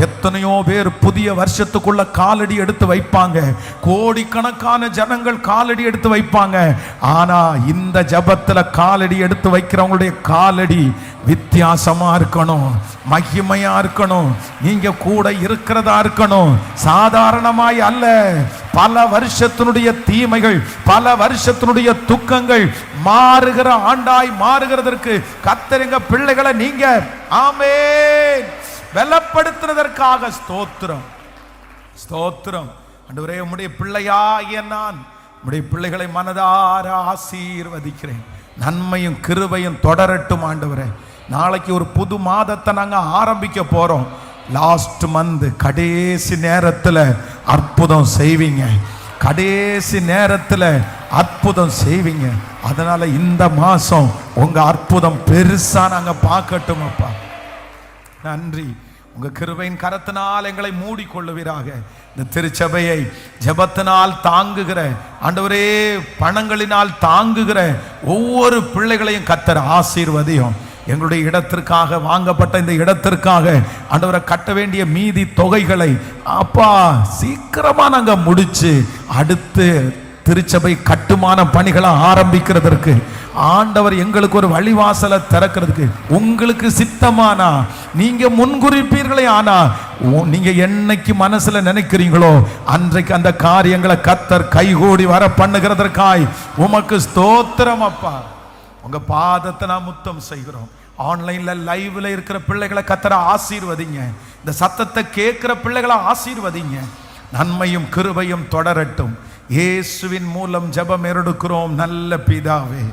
எத்தனையோ பேர் புதிய வருஷத்துக்குள்ள காலடி எடுத்து வைப்பாங்க, கோடிக்கணக்கான ஜனங்கள் காலடி எடுத்து வைப்பாங்க. ஆனா இந்த ஜபத்துல காலடி எடுத்து வைக்கிறவங்களுடைய காலடி வித்தியாசமா இருக்கணும், மகிமையா இருக்கணும், நீங்க கூட இருக்கிறதா இருக்கணும், சாதாரணமாய் அல்ல. பல வருஷத்தினுடைய தீமைகள், பல வருஷத்தினுடைய துக்கங்கள் மாறுகிற ஆண்டாய் மாறுகிறதற்கு கர்த்தர் பிள்ளைகளை நீங்க ஆமென் பலப்படுத்துவதற்காக ஸ்தோத்திரம், ஸ்தோத்திரம். ஆண்டவரே, உம்முடைய பிள்ளையாகிய நான் உம்முடைய பிள்ளைகளை மனதார ஆசீர்வதிக்கிறேன். நன்மையும் கிருபையும் தொடரட்டும் ஆண்டவரே. நாளைக்கு ஒரு புது மாதத்தை நாங்க ஆரம்பிக்க போறோம். லாஸ்ட் மந்த் கடைசி நேரத்தில் அற்புதம் செய்வீங்க, கடைசி நேரத்தில் அற்புதம் செய்வீங்க. அதனால இந்த மாசம் உங்க அற்புதம் பெருசா நாங்க பார்க்கட்டும் அப்பா. நன்றி. உங்க கிருபையின் கரத்தினால் எங்களை மூடிக்கொள்ளுவீராக. இந்த திருச்சபையை ஜெபத்தினால் தாங்குகிற ஆண்டவரே, பணங்களினால் தாங்குகிற ஒவ்வொரு பிள்ளைகளையும் கர்த்தர் ஆசீர்வதியும். எங்களுடைய இடத்திற்காக வாங்கப்பட்ட இந்த இடத்திற்காக ஆண்டவரை கட்ட வேண்டிய மீதி தொகைகளை அப்பா சீக்கிரமா நாங்க முடிச்சு அடுத்து திருச்சபை கட்டுமான பணிகளை ஆரம்பிக்கிறதற்கு ஆண்டவர் எங்களுக்கு ஒரு வழிவாசலை திறக்கிறதுக்கு உங்களுக்கு சித்தமானா நீங்க முன்குறிப்பீர்களே. ஆனா நீங்க என்னைக்கு மனசுல நினைக்கிறீங்களோ அன்றைக்கு அந்த காரியங்களை கர்த்தர் கைகூடி வர பண்ணுகிறதற்காய் உமக்கு ஸ்தோத்திரம் அப்பா. உங்க பாதத்தை நான் முத்தம் செய்கிறோம். ஆன்லைன்ல லைவ்ல இருக்கிற பிள்ளைகளை கர்த்தரை ஆசீர்வதிங்க. இந்த சத்தத்தை கேட்கிற பிள்ளைகளை ஆசீர்வதிங்க. நன்மையும் கிருபையும் தொடரட்டும். இயேசுவின் மூலம் ஜெபம் எடுக்கிறோம் நல்ல பிதாவே.